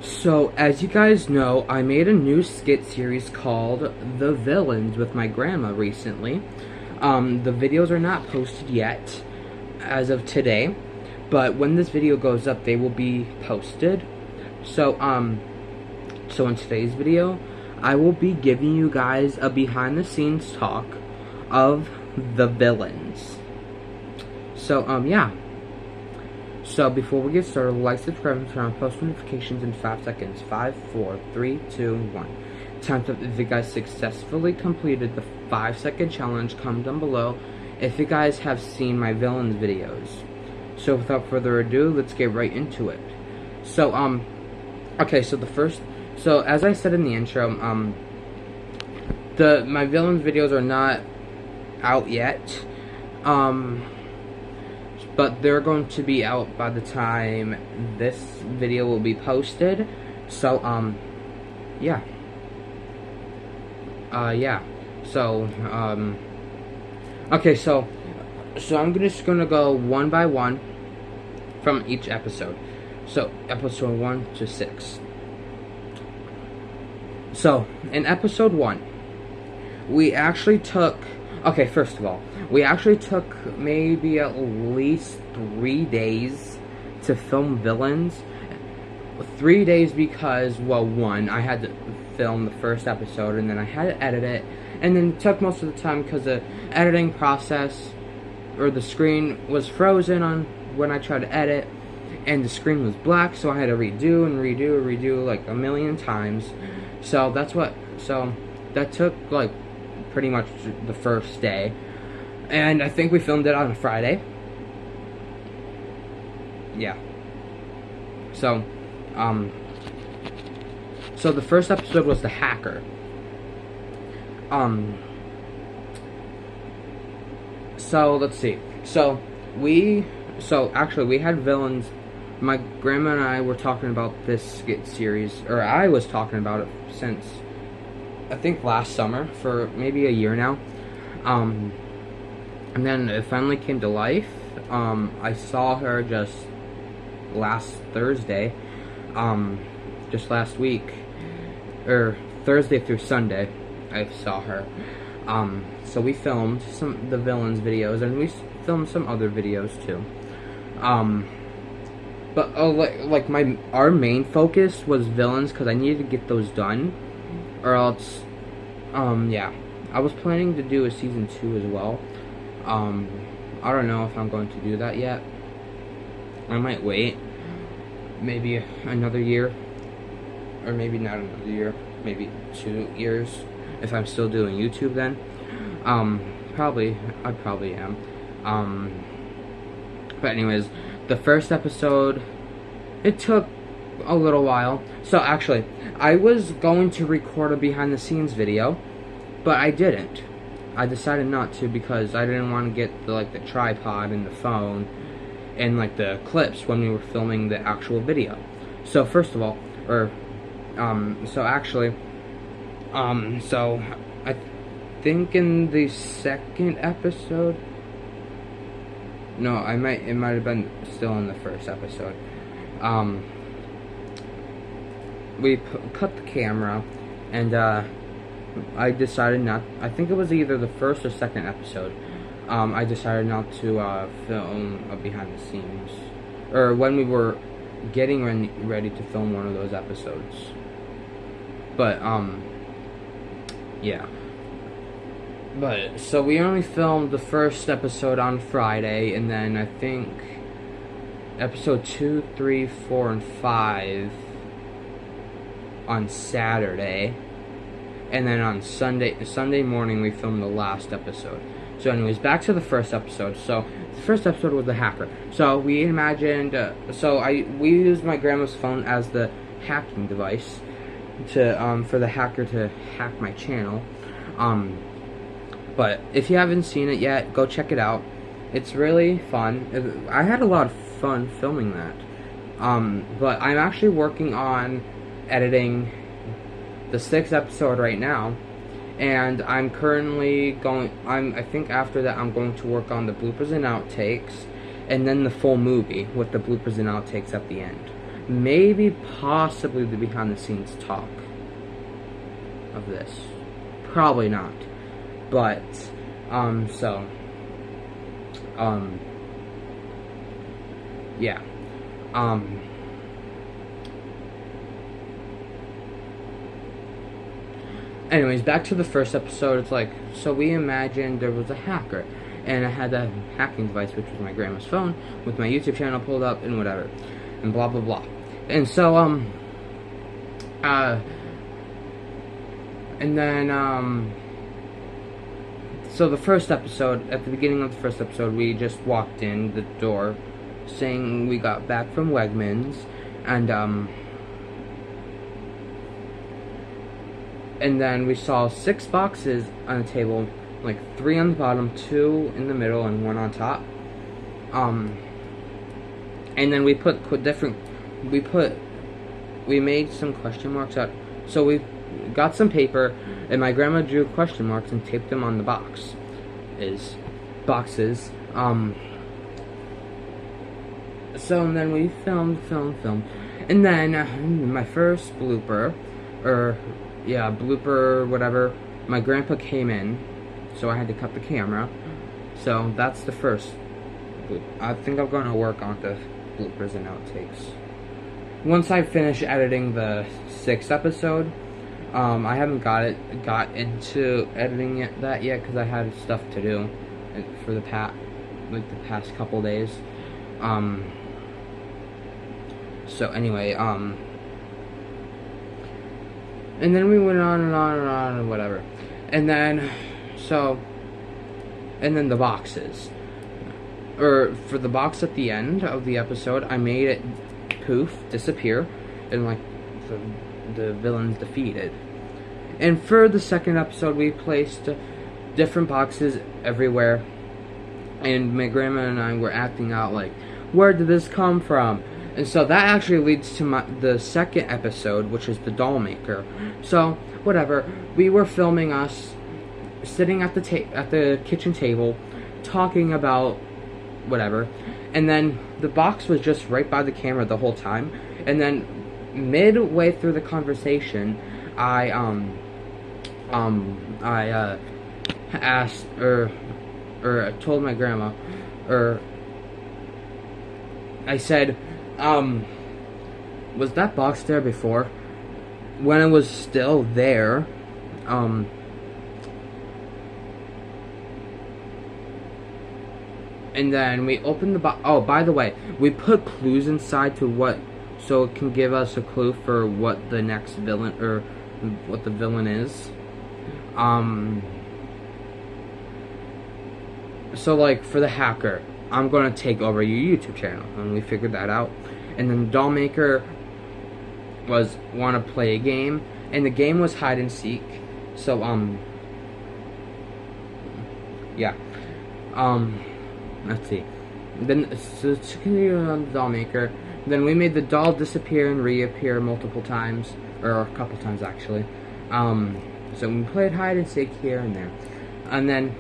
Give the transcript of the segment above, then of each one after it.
So, as you guys know, I made a new skit series called The Villains with my grandma recently. The videos are not posted yet as of today, but when this video goes up, they will be posted. So, so in today's video, I will be giving you guys a behind-the-scenes talk of The Villains. So, yeah. So before we get started, like, subscribe, and turn on post notifications in 5 seconds. 5, 4, 3, 2, 1. Time's up. If you guys successfully completed the 5-second challenge, comment down below if you guys have seen my villains videos. So without further ado, let's get right into it. So, okay, so as I said in the intro, my villains videos are not out yet. But they're going to be out by the time this video will be posted. So, yeah. Yeah. So, okay, so I'm just gonna go one by one from each episode. So, episode 1 to 6. So, in episode 1, we actually took... Okay, first of all, we actually took maybe at least 3 days to film Villains. 3 days because, well, one, I had to film the first episode, and then I had to edit it, and then it took most of the time because the editing process, or the screen was frozen on when I tried to edit, and the screen was black, so I had to redo like a million times. So that took like pretty much the first day, and I think we filmed it on a Friday. Yeah. So the first episode was the hacker. So let's see. So actually we had villains. My grandma and I were talking about this skit series, or I was talking about it since I think last summer, for maybe a year now. And then it finally came to life. I saw her just last Thursday, just last week, or Thursday through Sunday, I saw her. So we filmed the villains videos, and we filmed some other videos too. But our main focus was villains, because I needed to get those done. Or else, yeah. I was planning to do a season 2 as well. I don't know if I'm going to do that yet. I might wait. Maybe another year. Or maybe not another year. Maybe 2 years. If I'm still doing YouTube then. I probably am. But anyways, the first episode, it took a little while. So actually, I was going to record a behind the scenes video, but I didn't. I decided not to because I didn't want to get the tripod and the phone and like the clips when we were filming the actual video. So first of all, so I think in the second episode, no, it might have been still in the first episode. We cut the camera, and I decided not. I think it was either the first or second episode. I decided not to film a behind the scenes, or when we were getting ready to film one of those episodes. But yeah. But so we only filmed the first episode on Friday, and then I think episode 2, 3, 4, and 5 on Saturday, and then on Sunday morning we filmed the last episode. So anyways, back to the first episode. So the first episode was the hacker. So we imagined, we used my grandma's phone as the hacking device to for the hacker to hack my channel. But if you haven't seen it yet, go check it out. It's really fun. I had a lot of fun filming that. But I'm actually working on editing the 6th episode right now, and I'm currently I think after that I'm going to work on the bloopers and outtakes, and then the full movie with the bloopers and outtakes at the end. maybe possibly the behind the scenes talk of this. Probably not. But, yeah. Anyways, back to the first episode. It's like, so we imagined there was a hacker, and I had that hacking device, which was my grandma's phone, with my YouTube channel pulled up and whatever, and blah blah blah. And so so the first episode, at the beginning of the first episode, we just walked in the door, saying we got back from Wegmans, and then we saw 6 boxes on the table, like 3 on the bottom, 2 in the middle, and 1 on top. And then we made some question marks out. So we got some paper, and my grandma drew question marks and taped them on the boxes. So and then we filmed, and then my first blooper, whatever, my grandpa came in, so I had to cut the camera. So that's the first. I think I'm going to work on the bloopers and outtakes. Once I finish editing the 6th episode, I haven't got into editing that yet because I had stuff to do for the past couple days. So anyway, and then we went on and on and on and whatever. And then the boxes. Or for the box at the end of the episode, I made it poof, disappear, and like the villains defeated. And for the second episode, we placed different boxes everywhere. And my grandma and I were acting out like, where did this come from? And so that actually leads to the second episode, which is the doll maker. So whatever, we were filming us sitting at the kitchen table, talking about whatever, and then the box was just right by the camera the whole time. And then midway through the conversation, I asked or told my grandma, I said, was that box there before? When it was still there, and then we opened the box. Oh, by the way, we put clues inside so it can give us a clue for what the next villain, or what the villain is. So like for the hacker, I'm gonna take over your YouTube channel, and we figured that out. And then the doll maker want to play a game, and the game was hide and seek. So yeah, let's see. Then so to continue on the doll maker, then we made the doll disappear and reappear multiple times, or a couple times actually. So we played hide and seek here and there, and then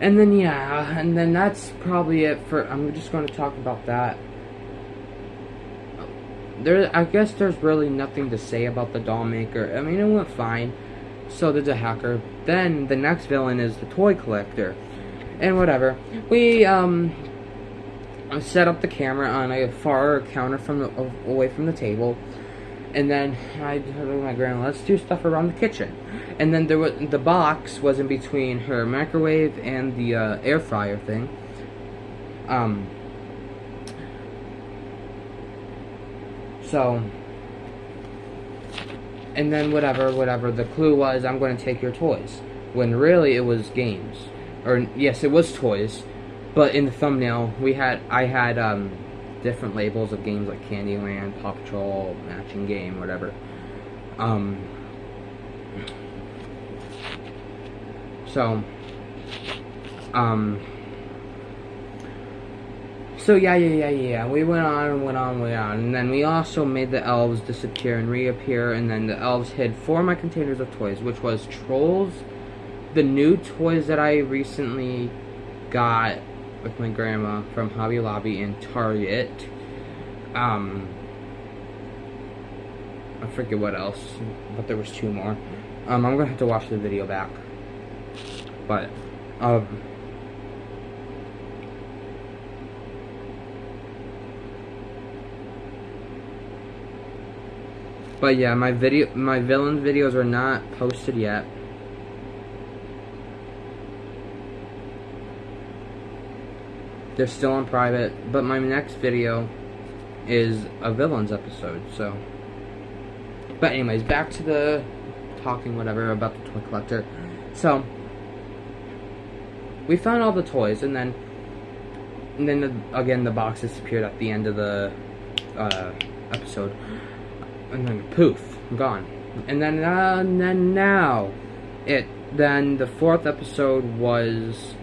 and then that's probably it for. I'm just going to talk about that. I guess there's really nothing to say about the doll maker. I mean, it went fine. So did the hacker. Then the next villain is the toy collector, and whatever. We set up the camera on a far counter away from the table, and then I told my grandma, let's do stuff around the kitchen. And then the box was in between her microwave and the air fryer thing. So, and then whatever, the clue was, I'm going to take your toys. When really it was games. Or, yes, it was toys. But in the thumbnail, I had different labels of games like Candyland, Paw Patrol, Matching Game, whatever. So yeah. We went on and went on, and then we also made the elves disappear and reappear, and then the elves hid 4 of my containers of toys, which was Trolls, the new toys that I recently got with my grandma from Hobby Lobby and Target. I forget what else, but there was 2 more. I'm gonna have to watch the video back, but yeah, my villain videos are not posted yet. They're still on private, but my next video is a villains episode, so. But anyways, back to the talking whatever about the toy collector. So, we found all the toys, and then again the box disappeared at the end of the episode. And then poof, gone. And then now then the 4th episode was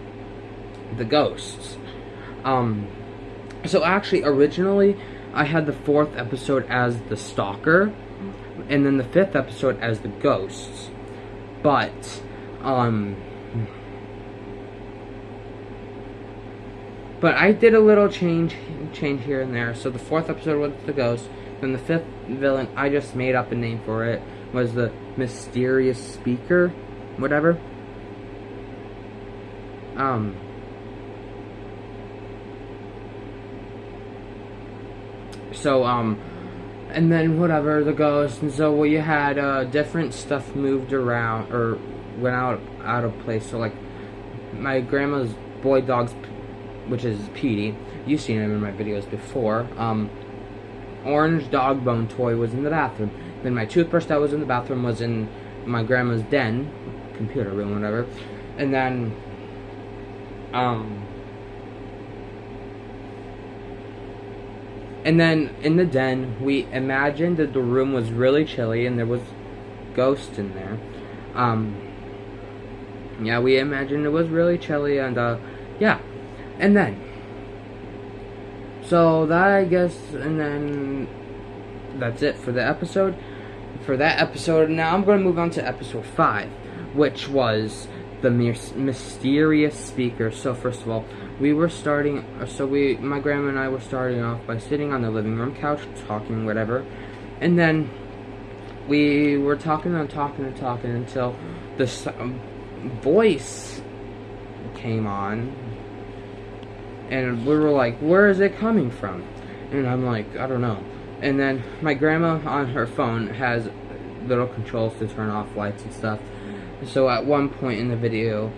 the ghosts. So actually originally I had the 4th episode as the stalker, and then the 5th episode as the ghosts. But I did a little change here and there. So the 4th episode was the ghost. Then the 5th villain, I just made up a name for it, was the mysterious speaker, whatever. So, and then whatever, the ghost, and so you had, different stuff moved around, or went out of place. So, like, my grandma's boy dog's, which is Petey, you've seen him in my videos before, orange dog bone toy was in the bathroom. Then my toothbrush that was in the bathroom was in my grandma's den, computer room, whatever. And then, in the den, we imagined that the room was really chilly and there was ghosts in there. Yeah, we imagined it was really chilly, and, yeah. And then, so that, I guess, and then that's it for the episode. For that episode, now I'm going to move on to episode 5, which was the mysterious speaker. So first of all, my grandma and I were starting off by sitting on the living room couch, talking, whatever. And then we were talking until this voice came on. And we were like, where is it coming from? And I'm like, I don't know. And then my grandma on her phone has little controls to turn off lights and stuff. So at one point in the video,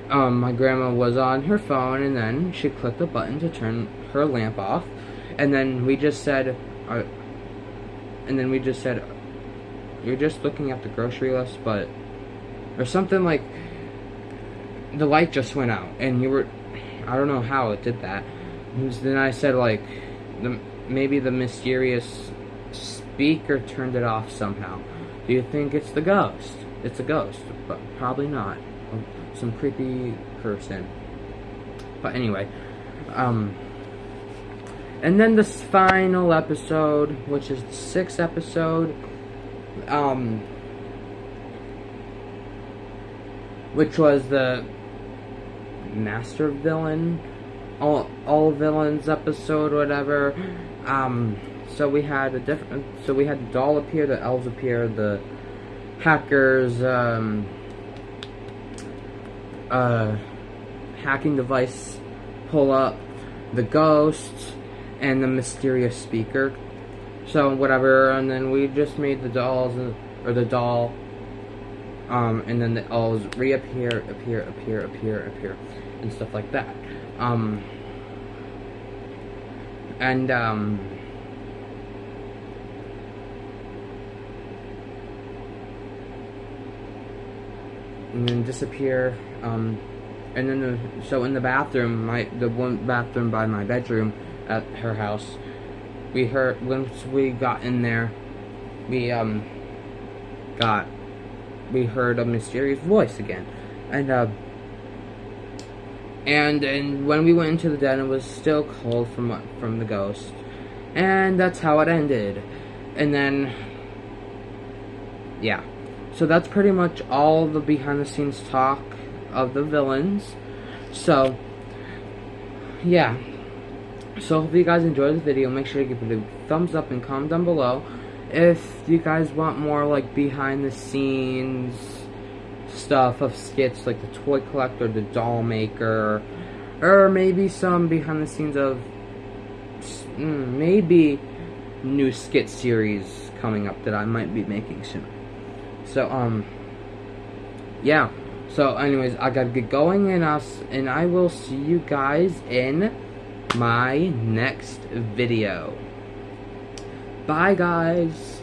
my grandma was on her phone, and then she clicked the button to turn her lamp off. And then we just said, you're just looking at the grocery list, but, or something like, the light just went out, and you were, I don't know how it did that. Then I said, like, maybe the mysterious speaker turned it off somehow. Do you think it's the ghost? It's a ghost, but probably not. Some creepy person. But anyway, and then this final episode, which is the 6th episode, which was the master villain, all villains episode, whatever. So we had the doll appear, the elves appear, the hackers, hacking device pull up, the ghosts, and the mysterious speaker. So whatever, and then we just made the dolls, or the doll, and then the elves reappear, appear, and stuff like that. And then disappear. And then so in the bathroom, the one bathroom by my bedroom at her house, we heard, once we got in there, we heard a mysterious voice again, And when we went into the den, it was still cold from the ghost, and that's how it ended. And then, yeah, so that's pretty much all the behind the scenes talk of the villains. So yeah, so if you guys enjoyed the video, make sure to give it a thumbs up and comment down below if you guys want more like behind the scenes stuff of skits like the toy collector, the doll maker, or maybe some behind the scenes of maybe new skit series coming up that I might be making soon. So yeah, so anyways, I gotta get going, and I will see you guys in my next video. Bye guys.